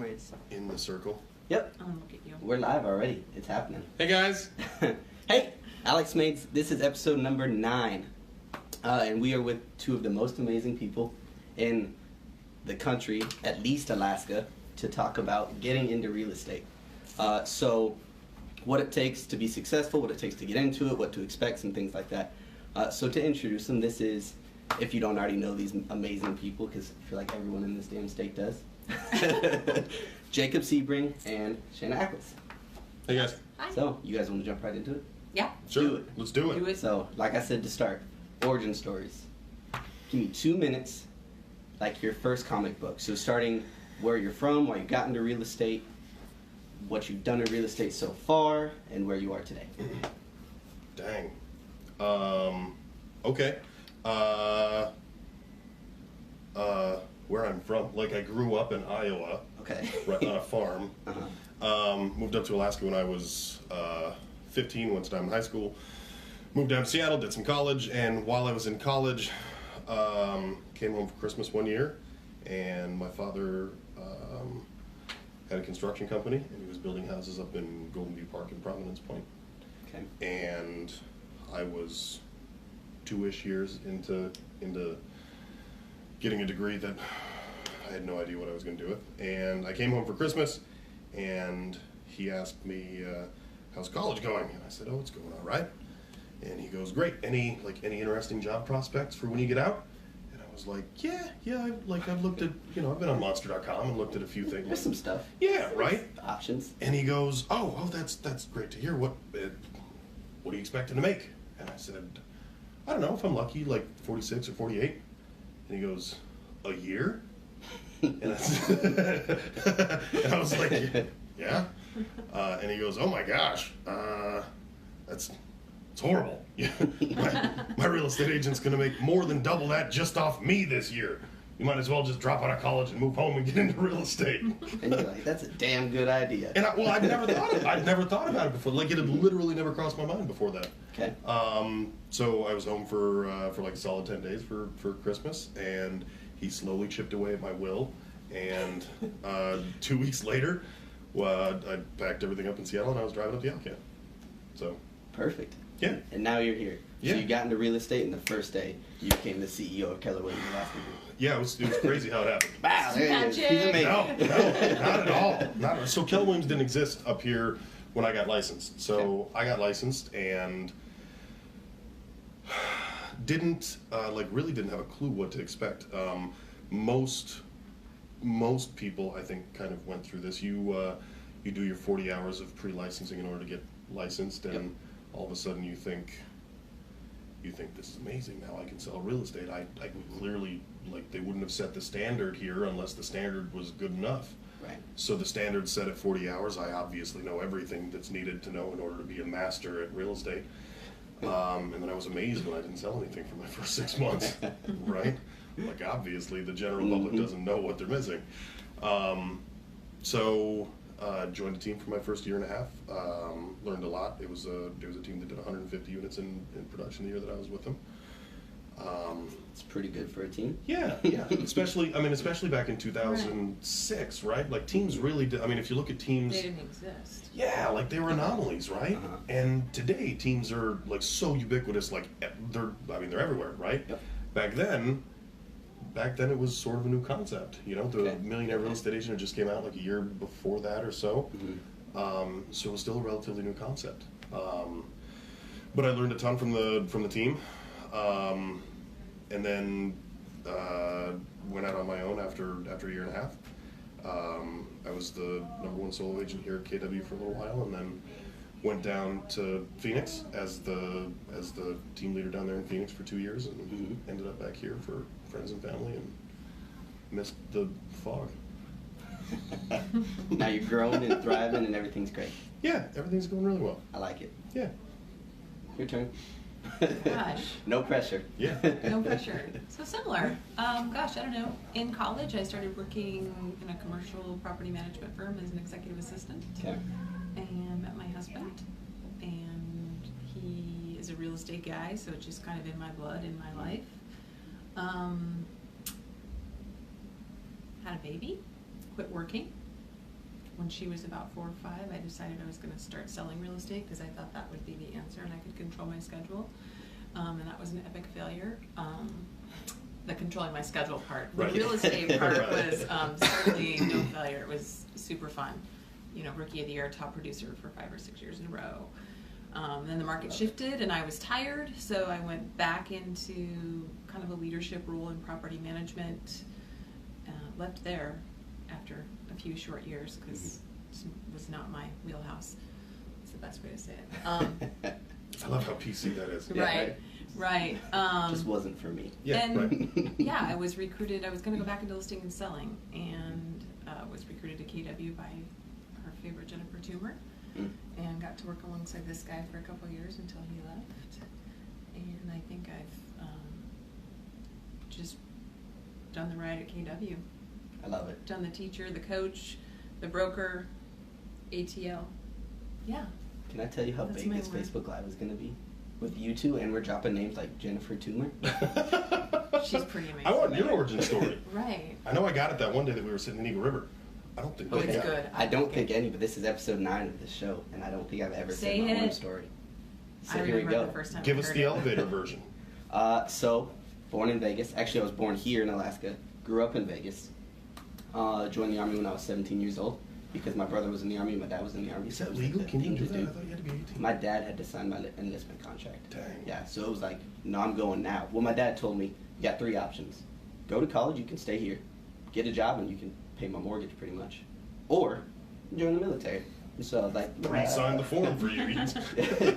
Smades. In the circle. Yep. I'll look at you. We're live already. It's happening. Hey guys. Hey, Alex Smades. This is episode number 9. And we are with two of the most amazing people in the country, at least Alaska, to talk about getting into real estate. So what it takes to be successful, what it takes to get into it, what to expect, some things like that. So to introduce them, this is, if you don't already know these amazing people, because I feel like everyone in this damn state does, Jacob Sebring and Shana Ackles. Hey guys. Hi. So, you guys want to jump right into it? Yeah. Sure. Do it. Let's do it. Do it. So, like I said to start, origin stories. Give me 2 minutes, like your first comic book. So starting where you're from, why you got into real estate, what you've done in real estate so far, and where you are today. Dang. Okay. Where I'm from. Like, I grew up in Iowa, Okay. right on a farm. Uh-huh. Moved up to Alaska when I was 15, went to Diamond High School. Moved down to Seattle, did some college, and while I was in college, came home for Christmas one year, and my father had a construction company, and he was building houses up in Golden View Park in Providence Point. Okay. And I was 2-ish years into getting a degree that I had no idea what I was going to do with. And I came home for Christmas, and he asked me, how's college going? And I said, oh, it's going all right. And he goes, great. Any interesting job prospects for when you get out? And I was like, yeah. I've looked at, I've been on Monster.com and looked at a few things. There's some stuff. Yeah, right. Options. And he goes, oh, that's great to hear. What are you expecting to make? And I said, I don't know, if I'm lucky, like 46 or 48. And he goes, a year? And I was like, yeah. And he goes, oh my gosh, it's horrible. my real estate agent's going to make more than double that just off me this year. You might as well just drop out of college and move home and get into real estate. And you're like, that's a damn good idea. And I'd never thought about it before. Like, it had literally never crossed my mind before that. Okay. So I was home for like a solid 10 days for Christmas, and he slowly chipped away at my will. And 2 weeks later, I packed everything up in Seattle, and I was driving up the Alcan. So. Perfect. Yeah. And now you're here. Yeah. So you got into real estate, and the first day you became the CEO of Keller Williams Alaska Group. Yeah, it was crazy how it happened. Wow, there he is. He's amazing. No, not at all. Not at all. So Keller Williams didn't exist up here when I got licensed. So I got licensed and really didn't have a clue what to expect. Most people, I think, kind of went through this. You do your 40 hours of pre-licensing in order to get licensed, and Yep. all of a sudden you think this is amazing. Now I can sell real estate. I clearly, like, they wouldn't have set the standard here unless the standard was good enough. Right. So the standard's set at 40 hours. I obviously know everything that's needed to know in order to be a master at real estate. And then I was amazed when I didn't sell anything for my first 6 months, right? Like, obviously the general public doesn't know what they're missing. So joined a team for my first year and a half. Learned a lot. It was a team that did 150 units in production the year that I was with them. It's pretty good for a team. Yeah. Especially back in 2006, right? Like, teams really did. I mean, if you look at teams, They didn't exist. yeah, like, they were anomalies, right? Uh-huh. And today teams are, like, so ubiquitous. Like, they're everywhere, right? Yep. Back then it was sort of a new concept. The Okay. Millionaire Real Estate Agent just came out like a year before that or so. Mm-hmm. So it was still a relatively new concept. But I learned a ton from the team. And then went out on my own after a year and a half. I was the #1 solo agent here at KW for a little while, and then went down to Phoenix as the team leader down there in Phoenix for 2 years, and ended up back here for friends and family, and missed the fog. Now you're growing and thriving, and everything's great. Yeah, everything's going really well. I like it. Yeah. Your turn. Gosh. No pressure. Yeah. No pressure. So similar. Gosh, I don't know. In college, I started working in a commercial property management firm as an executive assistant. Okay. And met my husband. And he is a real estate guy, so it's just kind of in my blood, in my life. Had a baby, quit working, when she was about 4 or 5, I decided I was going to start selling real estate because I thought that would be the answer and I could control my schedule. And that was an epic failure. The controlling my schedule part. The Right. real estate part Right. was certainly no failure. It was super fun. You know, Rookie of the Year, top producer for 5 or 6 years in a row. Then the market shifted and I was tired, so I went back into kind of a leadership role in property management. Left there after a few short years because it was not my wheelhouse. That's the best way to say it. I love how PC that is. Yeah, Right. Just wasn't for me. Yeah, and right. yeah, I was recruited. I was going to go back into listing and selling, and was recruited to KW by our favorite Jennifer Toomer, and got to work alongside this guy for a couple of years until he left. And I think I've just done the ride at KW. I love it. Done the teacher, the coach, the broker, ATL. Yeah. Can I tell you how That's big my this word. Facebook Live is going to be? With you two, and we're dropping names like Jennifer Toomer. She's pretty amazing. I want your origin story. Right. I know I got it that one day that we were sitting in Eagle River. I don't think Oh, we it's got good. it. I don't think any, but this is episode 9 of the show, and I don't think I've ever Say said my own it. story. I So here we remember go. the first time Give I us heard the it. elevator version. So, born in Vegas. Actually, I was born here in Alaska. Grew up in Vegas. Joined the Army when I was 17 years old because my brother was in the Army and my dad was in the Army. Is so that it was like legal? the Can you thing do to that? I thought you had to be 18. My dad had to sign my enlistment contract. Dang. Yeah, so it was like, no, I'm going now. Well, my dad told me, you got 3 options. Go to college, you can stay here. Get a job, and you can pay my mortgage pretty much. Or join the military. And so I was like, We signed the form for you.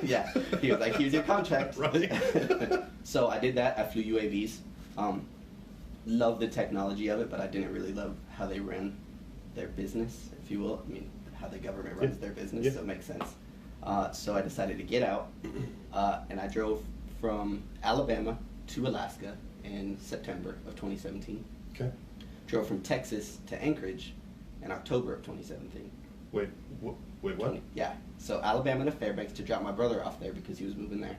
yeah, he was like, here's your contract. Right. So I did that. I flew UAVs. Loved the technology of it, but I didn't really love how they ran their business, if you will. I mean, how the government runs Yeah. their business, Yeah. so it makes sense. So I decided to get out, and I drove from Alabama to Alaska in September of 2017. Okay. Drove from Texas to Anchorage in October of 2017. Wait, wait, what? Yeah. So Alabama to Fairbanks to drop my brother off there because he was moving there.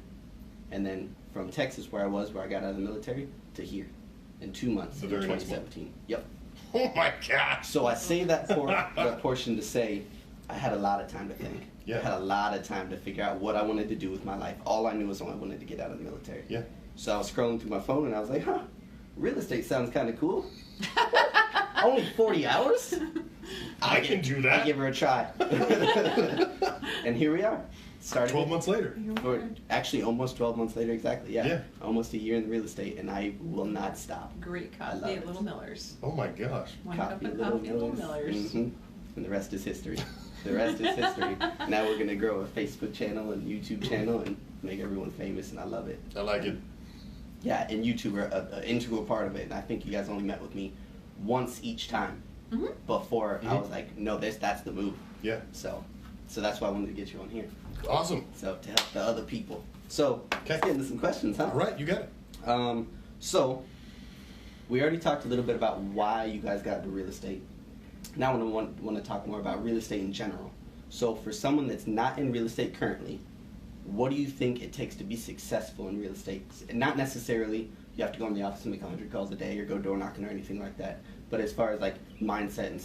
And then from Texas, where I got out of the military, to here in 2 months The in very next 2017. Yep. Oh my gosh. So I say that portion to say I had a lot of time to think. Yeah. I had a lot of time to figure out what I wanted to do with my life. All I knew was I wanted to get out of the military. Yeah. So I was scrolling through my phone and I was like, real estate sounds kind of cool. Only 40 hours? I can do that. I give her a try. And here we are. Started 12 months later. Or actually almost 12 months later, exactly. Yeah. Yeah. Almost a year in real estate, and I will not stop. Great I love coffee it. at Little Miller's. Oh my gosh. One cup Copy of Little coffee at Little Millers. Miller's. Mhm. And the rest is history. The rest is history. Now we're gonna grow a Facebook channel and YouTube channel and make everyone famous, and I love it. I like it. Yeah, and YouTube are an integral part of it. And I think you guys only met with me once each time. Mhm. Before I Mhm. was like, no, that's the move. Yeah. So that's why I wanted to get you on here. Awesome. So to help the other people. So let's Okay. get into some questions, huh? All right, you got it. So we already talked a little bit about why you guys got into real estate. Now I want to talk more about real estate in general. So for someone that's not in real estate currently, what do you think it takes to be successful in real estate? And not necessarily you have to go in the office and make 100 calls a day or go door knocking or anything like that. But as far as like mindset and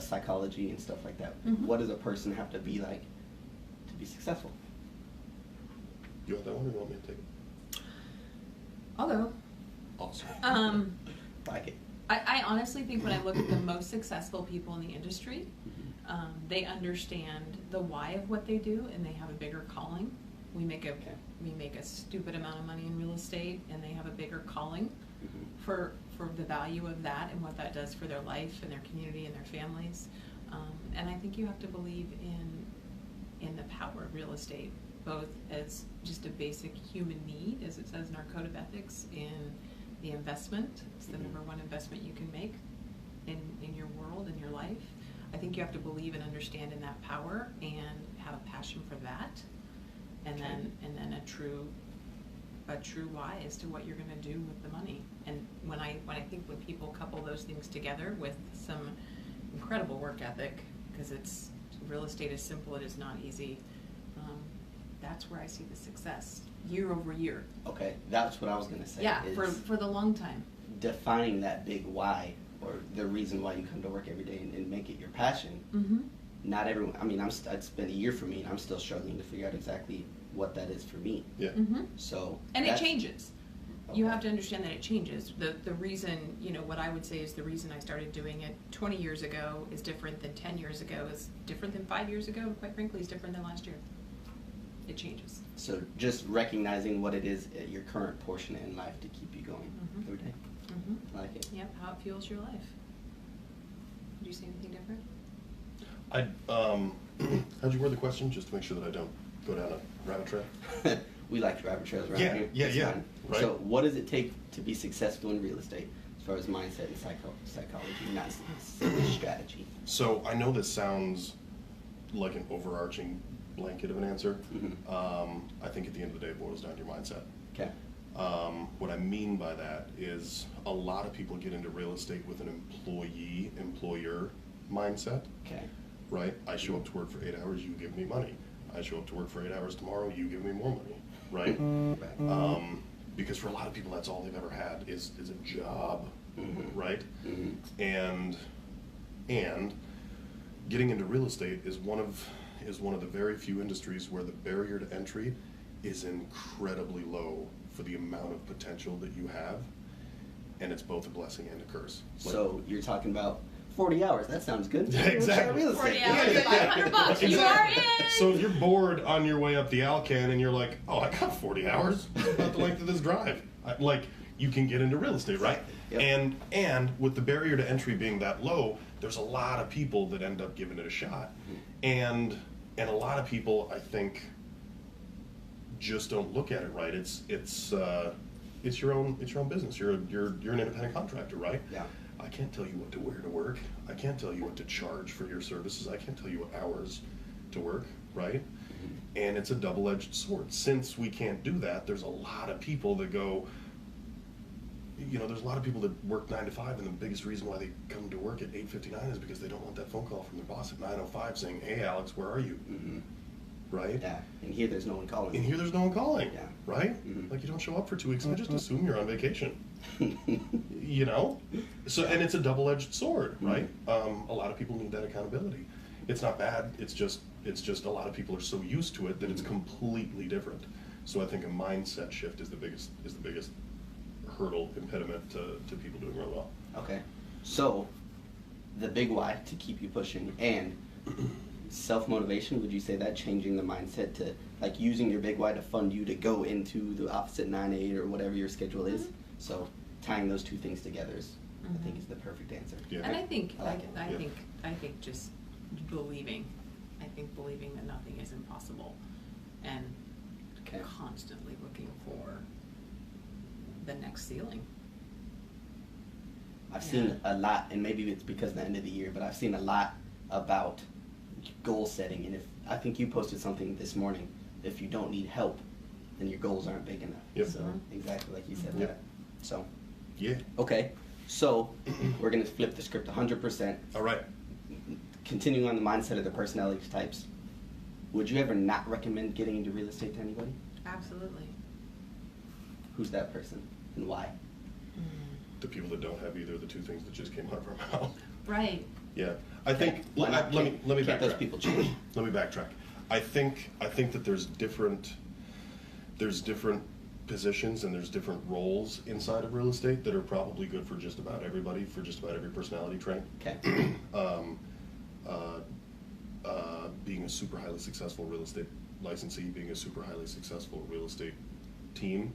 psychology and stuff like that, Mhm. what does a person have to be like to be successful? You want that one or you want me to take it? I'll go. Awesome. Like it. I honestly think when I look at the most successful people in the industry, they understand the why of what they do and they have a bigger calling. We make a stupid amount of money in real estate and they have a bigger calling for the value of that and what that does for their life and their community and their families. And I think you have to believe in the power of real estate, both as just a basic human need, as it says in our code of ethics, in the investment. It's the number one investment you can make in your world, in your life. I think you have to believe and understand in that power and have a passion for that, and then a true why as to what you're going to do with the money. And when I think when people couple those things together with some incredible work ethic, because it's real estate is simple, it is not easy. That's where I see the success year over year. Okay, that's what I was gonna say. Yeah, is for the long time. defining that big why or the reason why you come to work every day and make it your passion Mm-hmm. Not everyone. I mean, it's been a year for me, and I'm still struggling to figure out exactly what that is for me. Yeah. Mm-hmm. So. And it changes. You Okay. have to understand that it changes. The reason, what I would say is the reason I started doing it 20 years ago is different than 10 years ago, is different than 5 years ago, and quite frankly, is different than last year. It changes. So just recognizing what it is at your current portion in life to keep you going every day. Mm-hmm. I like it. Yep, how it fuels your life. Did you say anything different? How'd you word the question, just to make sure that I don't go down a rabbit trail? We like rabbit trails around Yeah, here. yeah, It's yeah, fine. right. So what does it take to be successful in real estate as far as mindset and psychology, not necessarily strategy? So I know this sounds like an overarching blanket of an answer. Mhm. I think at the end of the day it boils down to your mindset. Okay. What I mean by that is a lot of people get into real estate with an employee-employer mindset, Okay. right? I show up to work for 8 hours, you give me money. I show up to work for 8 hours tomorrow, you give me more money, right? Right. Because for a lot of people, that's all they've ever had is a job, Mhm. right? Mhm. And getting into real estate is one of the very few industries where the barrier to entry is incredibly low for the amount of potential that you have, and it's both a blessing and a curse. So you're talking about 40 hours. That sounds good. Yeah, exactly. Real estate. 40 hours, $500. You are in! So if you're bored on your way up the Alcan and you're like, oh, I got 40 hours, it's about the length of this drive. You can get into real estate, right? Yep. And with the barrier to entry being that low, there's a lot of people that end up giving it a shot. And a lot of people, I think, just don't look at it right. It's your own business. You're an independent contractor, right? Yeah. I can't tell you what to wear to work. I can't tell you what to charge for your services. I can't tell you what hours to work, right? And it's a double-edged sword. Since we can't do that, there's a lot of people that go, there's a lot of people that work 9 to 5, and the biggest reason why they come to work at 8:59 is because they don't want that phone call from their boss at 9:05 saying, hey, Alex, where are you? Mhm. Right? Yeah. And here there's no one calling. And here there's no one calling, Yeah. right? Mhm. Like you don't show up for 2 weeks and I just assume you're on vacation. So, and it's a double-edged sword, right? A lot of people need that accountability. It's not bad. It's just a lot of people are so used to it that it's completely different. So I think a mindset shift is the biggest hurdle, impediment to people doing real well. Okay. So the big why to keep you pushing and self-motivation, would you say that changing the mindset to like using your big why to fund you to go into the opposite 9-8 or whatever your schedule is? So tying those two things together is, I think, is the perfect answer. Yeah. And I think, I like it. I think just believing that nothing is impossible, and Okay. constantly looking for the next ceiling. I've seen a lot, and maybe it's because of the end of the year, but I've seen a lot about goal setting. And I think you posted something this morning, if you don't need help, then your goals aren't big enough. Yep. So exactly like you said Yep. that. So, Yeah. okay. So we're going to flip the script 100%. All right. Continuing on the mindset of the personality types, would you ever not recommend getting into real estate to anybody? Absolutely. Who's that person and why? The people that don't have either of the two things that just came out of our mouth. Right. Yeah, I think. Why not? Let me Can't backtrack. those people change? Let me backtrack. I think that there's different positions and there's different roles inside of real estate that are probably good for just about everybody, for just about every personality trait. Okay. Being a super highly successful real estate licensee, being a super highly successful real estate team,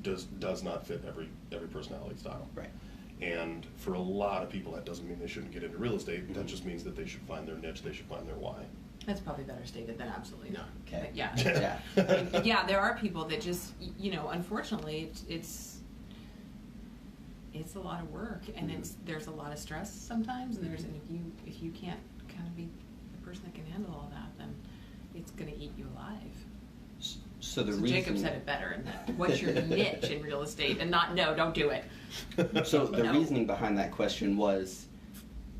does not fit every personality style. Right. And for a lot of people, that doesn't mean they shouldn't get into real estate. That just means that they should find their niche. They should find their why. That's probably better stated than absolutely not. Okay. But yeah. Yeah. I mean, yeah, there are people that just, unfortunately, it's a lot of work, and there's a lot of stress sometimes, and if you can't kind of be the person that can handle all that, then it's going to eat you alive. So the So reason Jacob said it better, and that what's your niche in real estate, and not no, don't do it. So the No. reasoning behind that question was,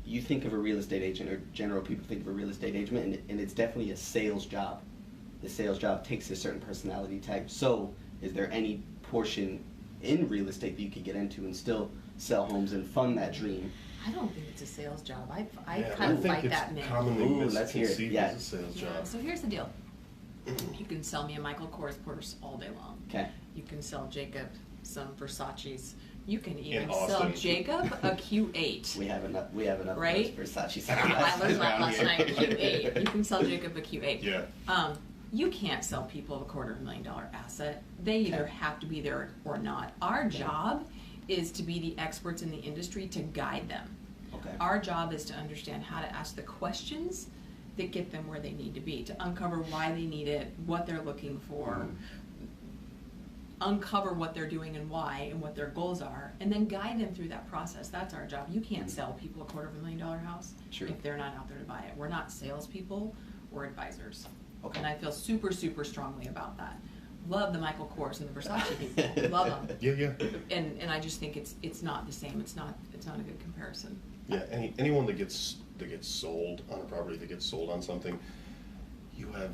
you think of a real estate agent, or general people think of a real estate agent, and it's definitely a sales job. The sales job takes a certain personality type. So is there any portion in real estate that you could get into and still sell homes and fund that dream I don't think it's a sales job. I Yeah, kind of think fight it's that myth. commonly Ooh, let's hear it. misconceived Yeah. as a sales Yeah, job. so here's the deal. You can sell me a Michael Kors purse all day long. Okay. You can sell Jacob some Versace's. You can even Austin. sell Jacob a Q8. We have enough. We have enough Right? Versace. I learned that around last here. night. Q8. You can sell Jacob a Q8. Yeah. You can't sell people a $250,000 asset. They either have to be there or not. Our job is to be the experts in the industry to guide them. Okay. Our job is to understand how to ask the questions that get them where they need to be, to uncover why they need it, what they're looking for, uncover what they're doing and why and what their goals are, and then guide them through that process. That's our job. You can't sell people a $250,000 house Sure. if they're not out there to buy it. We're not salespeople, we're advisors. Okay. And I feel super, super strongly about that. Love the Michael Kors and the Versace people. Love them. Yeah. And I just think it's not the same. It's not a good comparison. Yeah, anyone that gets sold on a property, that gets sold on something, you have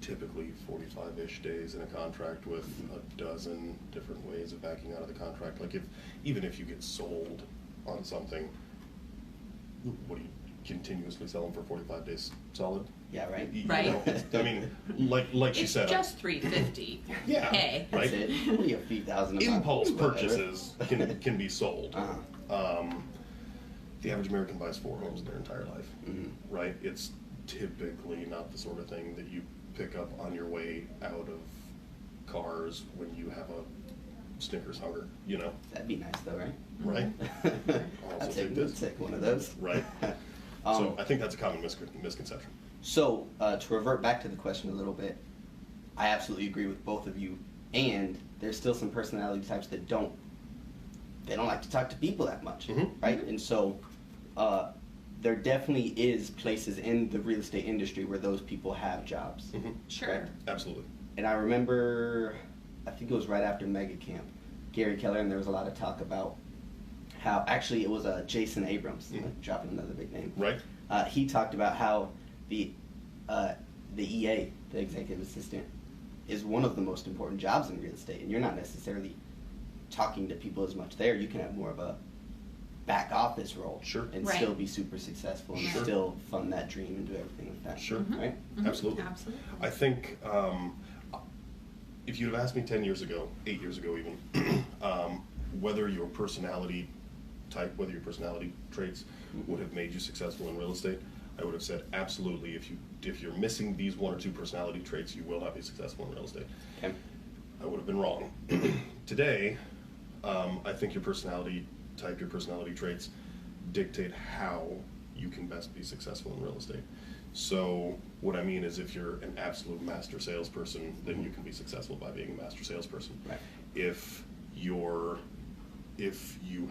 typically 45-ish days in a contract with a dozen different ways of backing out of the contract. Like even if you get sold on something, what do you continuously sell them for 45 days solid? Yeah, right. Right. I mean, like she It's said, just $350. Yeah, Hey. right. That's it. Only a few thousand. A month. impulse Whatever. purchases can be sold. Uh-huh. The average American buys 4 homes in their entire life, right? It's typically not the sort of thing that you pick up on your way out of cars when you have a Snickers hunger, you know? That'd be nice though, right? Right? I'd Also take, think this. take one of those. Right. So I think that's a common misconception. So, to revert back to the question a little bit, I absolutely agree with both of you. And there's still some personality types that don't like to talk to people that much, right? And so, there definitely is places in the real estate industry where those people have jobs. Sure. Correct? Absolutely. And I remember, I think it was right after Mega Camp, Gary Keller, and there was a lot of talk about how, actually it was Jason Abrams, dropping another big name. Right. He talked about how the EA, the executive assistant, is one of the most important jobs in real estate, and you're not necessarily talking to people as much there. You can have more of a back office role, Sure. and Right. still be super successful and Sure. still fund that dream and do everything like that. Sure. Right? Absolutely. Absolutely. I think if you'd have asked me 10 years ago, 8 years ago even, whether your personality type, whether your personality traits would have made you successful in real estate, I would have said absolutely. If you're missing these 1 or 2 personality traits, you will not be successful in real estate. Okay. I would have been wrong. Today, I think your personality type, your personality traits dictate how you can best be successful in real estate. So what I mean is, if you're an absolute master salesperson, then you can be successful by being a master salesperson. Right. If you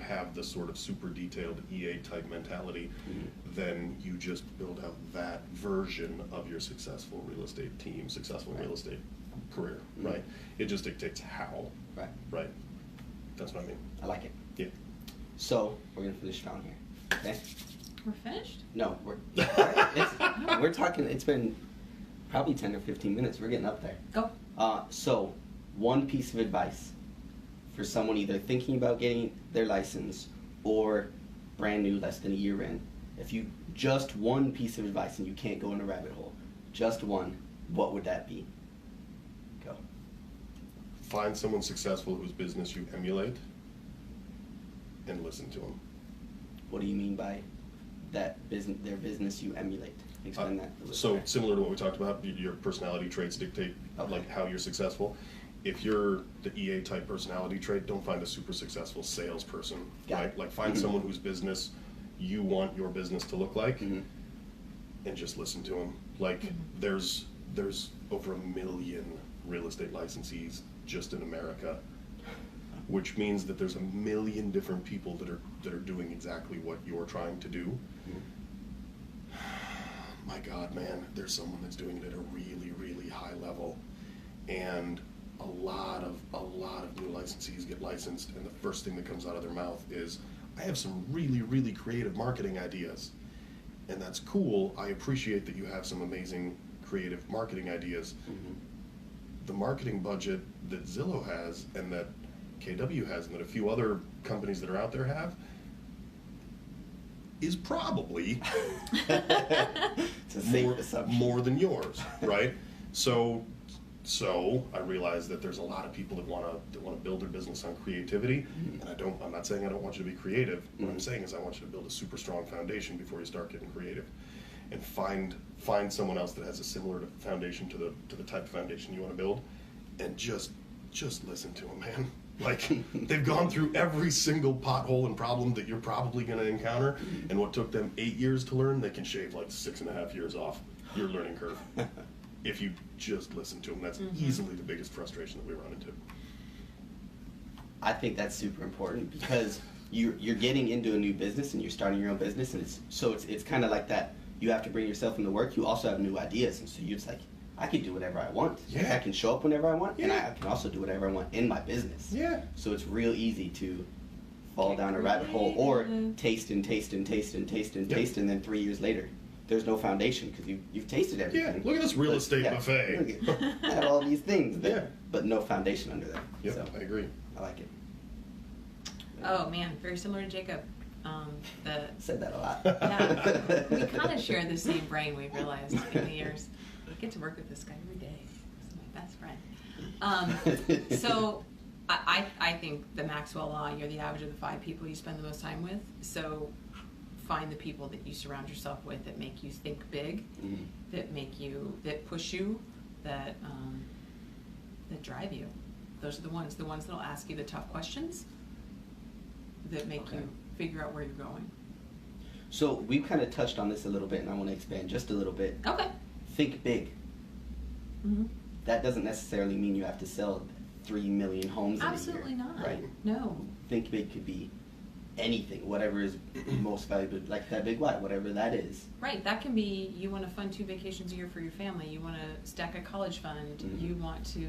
have the sort of super detailed EA type mentality, then you just build out that version of your successful real estate team, successful real estate career, right? It just dictates how. Right. Right. That's what I mean. I like it. Yeah. So, we're going to finish strong here. Okay? We're finished? No, we're talking, it's been probably 10 or 15 minutes. We're getting up there. Go. So, one piece of advice for someone either thinking about getting their license or brand new, less than a year in. If you, just one piece of advice, and you can't go in a rabbit hole, just one, what would that be? Go. Find someone successful whose business you emulate and listen to them. What do you mean by that business, their business you emulate? Explain that a little So better. similar to what we talked about, your personality traits dictate like how you're successful. If you're the EA type personality trait, don't find a super successful salesperson, Got right? it. Like find someone whose business you want your business to look like, and just listen to them. Like there's over 1 million real estate licensees just in America, which means that there's 1 million different people that are doing exactly what you're trying to do. My God, man, there's someone that's doing it at a really, really high level, and a lot of new licensees get licensed, and the first thing that comes out of their mouth is, I have some really, really creative marketing ideas. And that's cool. I appreciate that you have some amazing creative marketing ideas. The marketing budget that Zillow has, and that KW has, and that a few other companies that are out there have, is probably It's a safe assumption. more than yours, right? So I realize that there's a lot of people that want to build their business on creativity, and I'm not saying I don't want you to be creative. What I'm saying is I want you to build a super strong foundation before you start getting creative, and find someone else that has a similar foundation to the type of foundation you want to build, and just listen to them, man. Like, they've gone through every single pothole and problem that you're probably going to encounter, and what took them 8 years to learn, they can shave like 6.5 years off your learning curve. If you just listen to them, that's easily the biggest frustration that we run into. I think that's super important because you're getting into a new business and you're starting your own business, and it's kind of like that. You have to bring yourself into work. You also have new ideas, and so you're just like, I can do whatever I want. Yeah. Like, I can show up whenever I want, and Yeah. I can also do whatever I want in my business. Yeah. So it's real easy to fall down a rabbit hole or taste, and then 3 years later, there's no foundation because you've tasted Yeah, everything. look at this real estate Yeah, buffet. look at- I have all these things, Yeah. but no foundation under them. Yep, So I agree. I like it. Oh man, very similar to Jacob. Said that a lot. Yeah, we kind of share the same brain. We realized in the years. I get to work with this guy every day. He's my best friend. So I think the Maxwell Law. You're the average of the 5 people you spend the most time with. So find the people that you surround yourself with that make you think big, that push you, that drive you. Those are the ones that'll ask you the tough questions, that make you figure out where you're going. So we've kind of touched on this a little bit, and I want to expand just a little bit. Okay. Think big. Mm-hmm. That doesn't necessarily mean you have to sell 3 million homes in Absolutely a year, not. right? No. Think big could be anything, whatever is most valuable, like that big why, whatever that is. Right. That can be you want to fund 2 vacations a year for your family. You want to stack a college fund. Mm-hmm. You want to,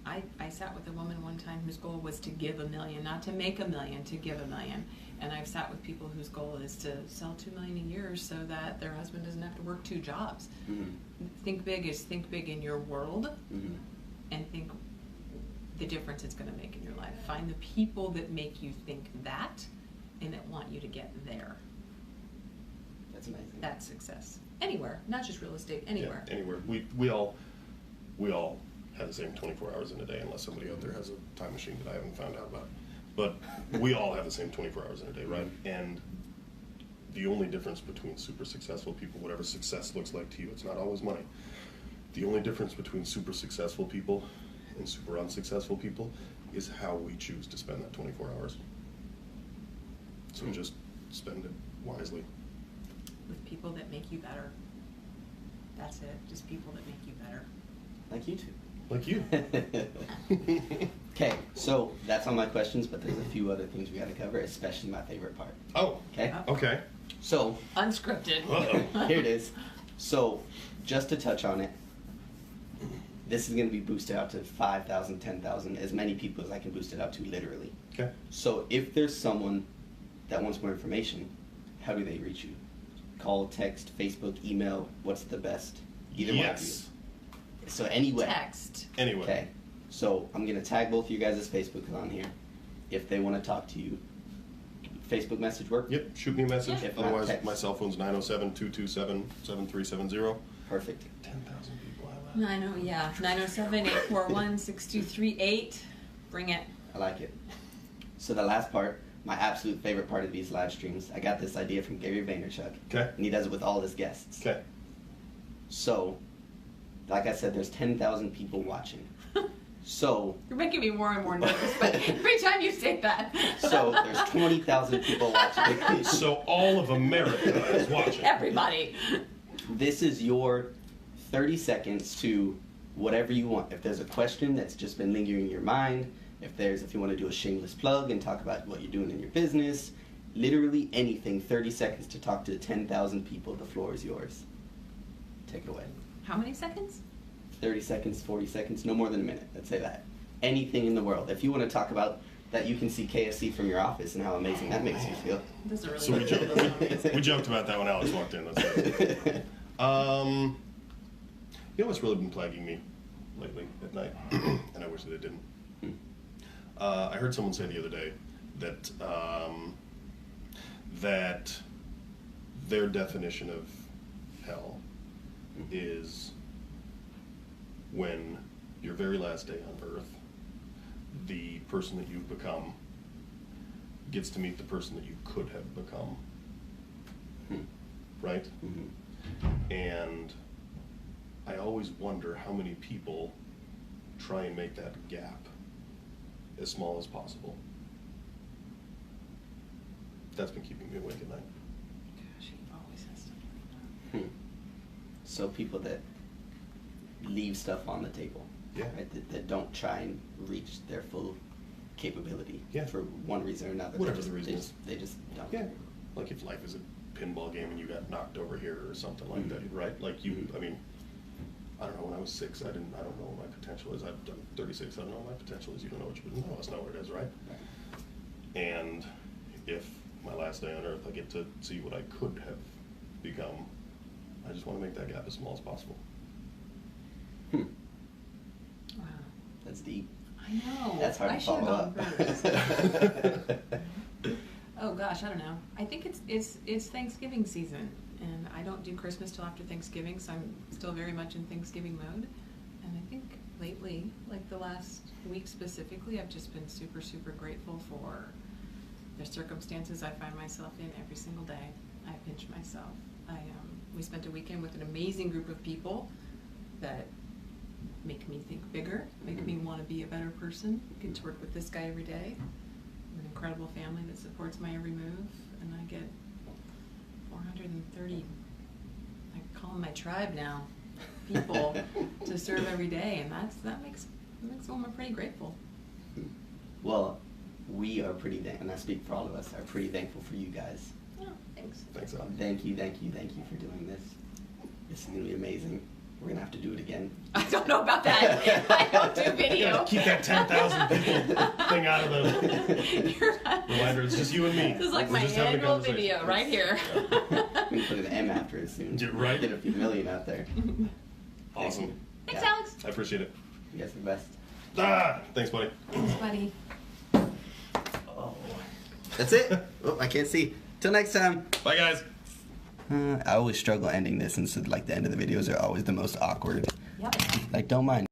I sat with a woman one time whose goal was to give $1 million, not to make $1 million, to give $1 million. And I've sat with people whose goal is to sell $2 million a year so that their husband doesn't have to work 2 jobs. Mm-hmm. Think big in your world, Mm-hmm. and think the difference it's going to make in your life. Find the people that make you think that and that want you to get there. That's amazing. That's success. Anywhere, not just real estate, anywhere. Yeah, anywhere. We all have the same 24 hours in a day, unless somebody out there has a time machine that I haven't found out about. But we all have the same 24 hours in a day, right? And the only difference between super successful people, whatever success looks like to you, it's not always money. The only difference between super successful people and super unsuccessful people is how we choose to spend that 24 hours. So just spend it wisely. With people that make you better. That's it. Just people that make you better. Like you two. Like you. Okay, so that's all my questions, but there's a few other things we got to cover, especially my favorite part. Oh, Okay? okay. So, Unscripted. Uh-oh. here it is. So, just to touch on it, this is going to be boosted out to 5,000, 10,000, as many people as I can boost it out to, literally. Okay. So, if there's someone that wants more information, how do they reach you? Call, text, Facebook, email, what's the best? Either one of you. Yes. So, anyway. Text. Anyway. Okay. So, I'm going to tag both of you guys' Facebook on here. If they want to talk to you, Facebook message work? Yep, shoot me a message. Yeah. If not, Otherwise, text. my cell phone's 907-227-7370. Perfect. 10,000 people have that. 907-841-6238. Bring it. I like it. So the last part, my absolute favorite part of these live streams, I got this idea from Gary Vaynerchuk. Okay. And he does it with all his guests. Okay. So, like I said, there's 10,000 people watching. So, You're making me more and more nervous, but every time you say that. so there's 20,000 people watching. So all of America is watching. Everybody. This is your 30 seconds to whatever you want. If there's a question that's just been lingering in your mind, if you want to do a shameless plug and talk about what you're doing in your business, literally anything, 30 seconds to talk to 10,000 people, the floor is yours. Take it away. How many seconds? 30 seconds, 40 seconds, no more than a minute, let's say that. Anything in the world. If you want to talk about that you can see KFC from your office and how amazing that makes you feel. This is really So we joked about that when Alex walked in. That's it. You know what's really been plaguing me lately at night, and I wish that it didn't. I heard someone say the other day that that their definition of hell is when your very last day on earth, the person that you've become gets to meet the person that you could have become. Right? And I always wonder how many people try and make that gap as small as possible. That's been keeping me awake at night. Gosh, he always has stuff like that. So people that leave stuff on the table, Yeah. right? That don't try and reach their full capability, Yeah. for one reason or another. Whatever the reason they just don't. Yeah. Like if life is a pinball game and you got knocked over here or something like that, right? Like you, I mean, I don't know, when I was 6, I don't know what my potential is. I'm 36, I don't know what my potential is. You don't know what you, none of us know what it is, right? And if my last day on earth, I get to see what I could have become, I just want to make that gap as small as possible. Wow. That's deep. I know. That's hard I to should've follow gone up. first. Oh gosh, I don't know. I think it's Thanksgiving season, and I don't do Christmas till after Thanksgiving, so I'm still very much in Thanksgiving mode. And I think lately, like the last week specifically, I've just been super, super grateful for the circumstances I find myself in every single day. I pinch myself. We spent a weekend with an amazing group of people that make me think bigger, make me want to be a better person. Get to work with this guy every day. An incredible family that supports my every move, and I get 430, I call them my tribe now, people to serve every day, and that makes someone pretty grateful. Well, we are pretty, and I speak for all of us, are pretty thankful for you guys. Oh, thanks. Thanks, Alan. Thank you for doing this. This is going to be amazing. We're going to have to do it again. I don't know about that. I don't do video. Keep that 10,000 people thing out of the You're right. reminder. It's just you and me. This is like We're my just having a annual conversation. video right here. We can put an M after it soon. Yeah, right. Get a few million out there. Awesome. Thanks, Yeah. Alex. I appreciate it. You guys are the best. Thanks, buddy. Thanks, buddy. Oh. That's it. Oh, I can't see. Till next time. Bye, guys. I always struggle ending this, and so like the end of the videos are always the most awkward. Yep. Like, don't mind.